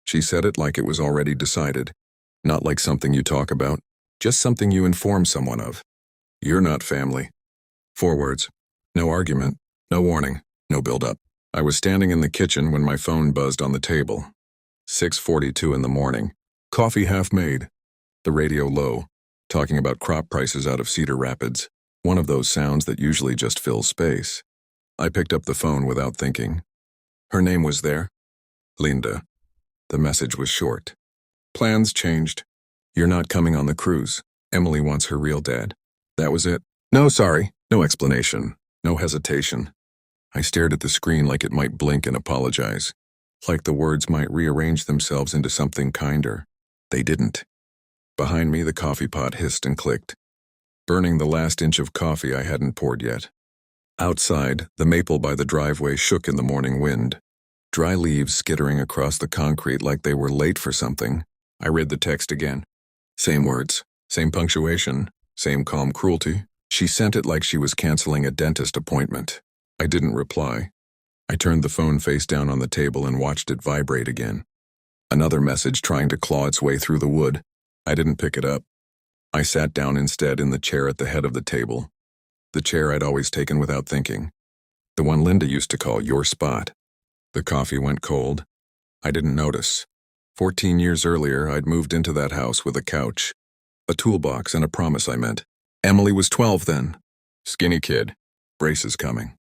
She said it like it was already decided, not like something you talk about, just something you inform someone of. You're not family. 4 words. No argument, no warning, no build-up. I was standing in the kitchen when my phone buzzed on the table. 6:42 in the morning. Coffee half made. The radio low, talking about crop prices out of Cedar Rapids. One of those sounds that usually just fills space. I picked up the phone without thinking. Her name was there. Linda. The message was short. Plans changed. You're not coming on the cruise. Emily wants her real dad. That was it. No, sorry. No explanation. No hesitation. I stared at the screen like it might blink and apologize. Like the words might rearrange themselves into something kinder. They didn't. Behind me, the coffee pot hissed and clicked, burning the last inch of coffee I hadn't poured yet. Outside, the maple by the driveway shook in the morning wind. Dry leaves skittering across the concrete like they were late for something. I read the text again. Same words, same punctuation, same calm cruelty. She sent it like she was canceling a dentist appointment. I didn't reply. I turned the phone face down on the table and watched it vibrate again. Another message trying to claw its way through the wood. I didn't pick it up. I sat down instead in the chair at the head of the table. The chair I'd always taken without thinking. The one Linda used to call your spot. The coffee went cold. I didn't notice. 14 years earlier, I'd moved into that house with a couch, a toolbox, and a promise I meant. Emily was 12 then. Skinny kid. Braces coming.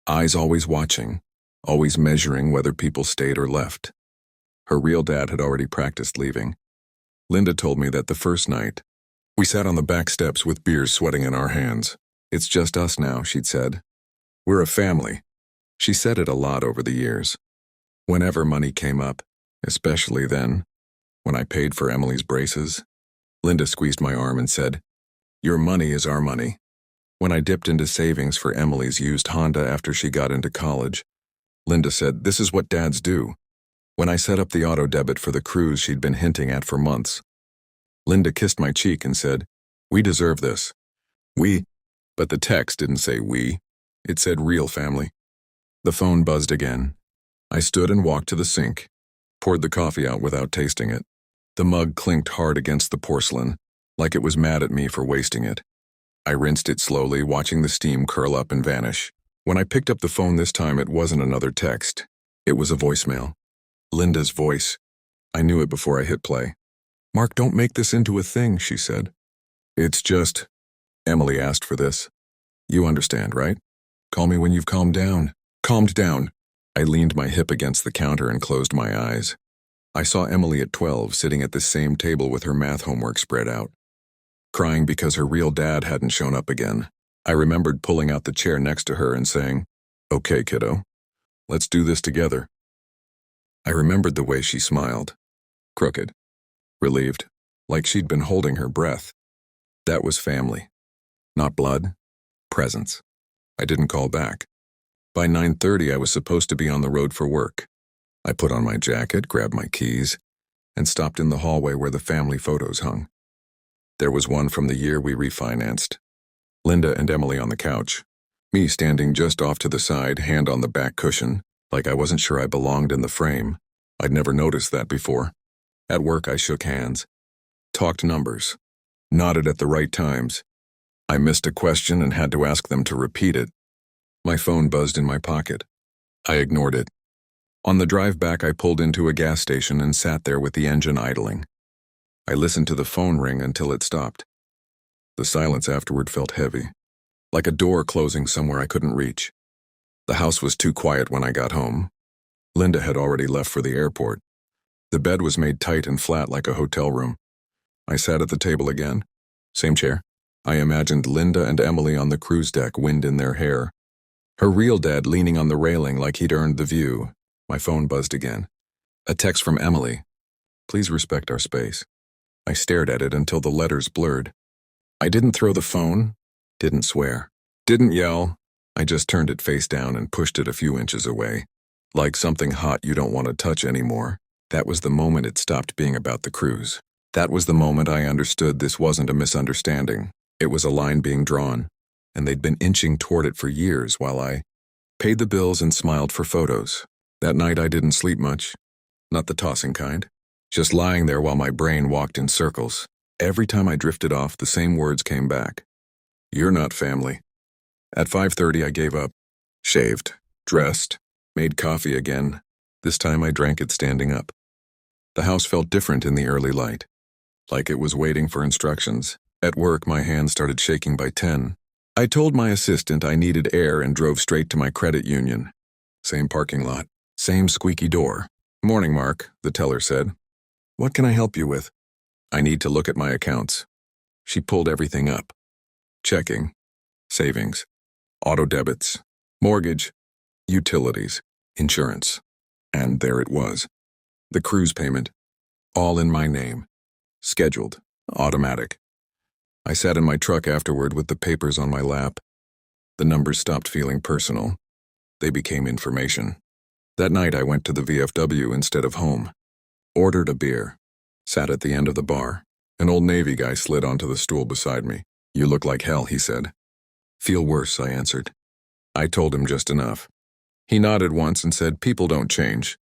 Eyes always watching, always measuring whether people stayed or left. Her real dad had already practiced leaving. Linda told me that the first night, we sat on the back steps with beers sweating in our hands. It's just us now, she'd said. We're a family. She said it a lot over the years. Whenever money came up, especially then, when I paid for Emily's braces, Linda squeezed my arm and said, "Your money is our money." When I dipped into savings for Emily's used Honda after she got into college, Linda said, "This is what dads do." When I set up the auto debit for the cruise she'd been hinting at for months, Linda kissed my cheek and said, "We deserve this." We, but the text didn't say we. It said real family. The phone buzzed again. I stood and walked to the sink, poured the coffee out without tasting it. The mug clinked hard against the porcelain, like it was mad at me for wasting it. I rinsed it slowly, watching the steam curl up and vanish. When I picked up the phone this time, it wasn't another text. It was a voicemail. Linda's voice. I knew it before I hit play. "Mark, don't make this into a thing," she said. "It's just, Emily asked for this. You understand, right? Call me when you've calmed down." Calmed down. I leaned my hip against the counter and closed my eyes. I saw Emily at 12 sitting at the same table with her math homework spread out, crying because her real dad hadn't shown up again. I remembered pulling out the chair next to her and saying, "Okay, kiddo, let's do this together." I remembered the way she smiled. Crooked. Relieved. Like she'd been holding her breath. That was family. Not blood. Presence. I didn't call back. By 9:30, I was supposed to be on the road for work. I put on my jacket, grabbed my keys, and stopped in the hallway where the family photos hung. There was one from the year we refinanced. Linda and Emily on the couch. Me standing just off to the side, hand on the back cushion, like I wasn't sure I belonged in the frame. I'd never noticed that before. At work, I shook hands, talked numbers, nodded at the right times. I missed a question and had to ask them to repeat it. My phone buzzed in my pocket. I ignored it. On the drive back, I pulled into a gas station and sat there with the engine idling. I listened to the phone ring until it stopped. The silence afterward felt heavy, like a door closing somewhere I couldn't reach. The house was too quiet when I got home. Linda had already left for the airport. The bed was made tight and flat like a hotel room. I sat at the table again. Same chair. I imagined Linda and Emily on the cruise deck, wind in their hair. Her real dad leaning on the railing like he'd earned the view. My phone buzzed again. A text from Emily. "Please respect our space." I stared at it until the letters blurred. I didn't throw the phone, didn't swear, didn't yell. I just turned it face down and pushed it a few inches away. Like something hot you don't want to touch anymore. That was the moment it stopped being about the cruise. That was the moment I understood this wasn't a misunderstanding. It was a line being drawn, and they'd been inching toward it for years while I paid the bills and smiled for photos. That night I didn't sleep much. Not the tossing kind. just lying there while my brain walked in circles. Every time I drifted off, the same words came back. You're not family. At 5:30, I gave up. Shaved, dressed, made coffee again. This time I drank it standing up. The house felt different in the early light, like it was waiting for instructions. At work, my hand started shaking by 10. I told my assistant I needed air and drove straight to my credit union. Same parking lot, same squeaky door. Morning, Mark, the teller said. What can I help you with? I need to look at my accounts. She pulled everything up. Checking, savings, auto debits, mortgage, utilities, insurance. And there it was. The cruise payment. All in my name. Scheduled. Automatic. I sat in my truck afterward with the papers on my lap. The numbers stopped feeling personal. They became information. That night I went to the VFW instead of home. Ordered a beer. Sat at the end of the bar. An old Navy guy slid onto the stool beside me. You look like hell, he said. Feel worse, I answered. I told him just enough. He nodded once and said, people don't change.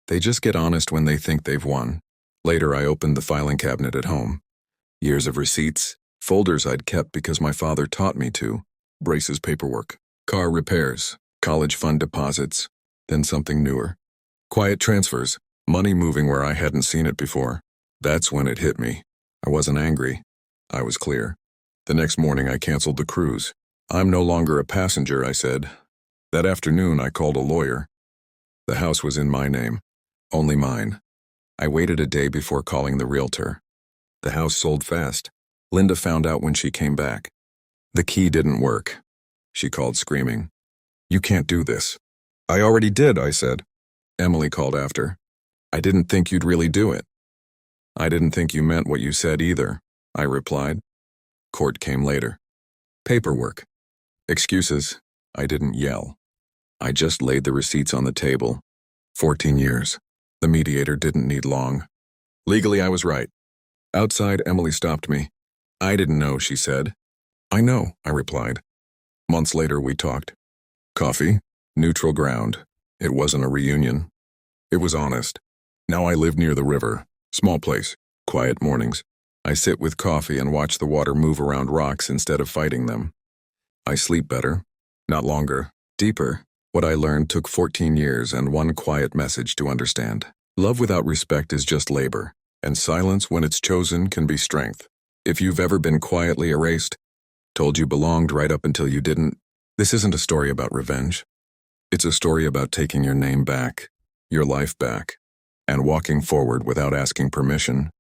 They just get honest when they think they've won. Later I opened the filing cabinet at home. Years of receipts, folders I'd kept because my father taught me to, braces paperwork, car repairs, college fund deposits, then something newer. Quiet transfers, money moving where I hadn't seen it before. That's when it hit me. I wasn't angry. I was clear. The next morning I canceled the cruise. I'm no longer a passenger, I said. That afternoon I called a lawyer. The house was in my name. Only mine. I waited a day before calling the realtor. The house sold fast. Linda found out when she came back. The key didn't work. She called screaming. You can't do this. I already did, I said. Emily called after. I didn't think you'd really do it. I didn't think you meant what you said either, I replied. Court came later. Paperwork. Excuses. I didn't yell. I just laid the receipts on the table. 14 years. The mediator didn't need long. Legally, I was right. Outside, Emily stopped me. I didn't know, she said. I know, I replied. Months later, we talked. Coffee, neutral ground. It wasn't a reunion. It was honest. Now I live near the river. Small place. Quiet mornings. I sit with coffee and watch the water move around rocks instead of fighting them. I sleep better. Not longer. Deeper. What I learned took 14 years and one quiet message to understand. Love without respect is just labor, and silence when it's chosen can be strength. If you've ever been quietly erased, told you belonged right up until you didn't, this isn't a story about revenge. It's a story about taking your name back, your life back, and walking forward without asking permission.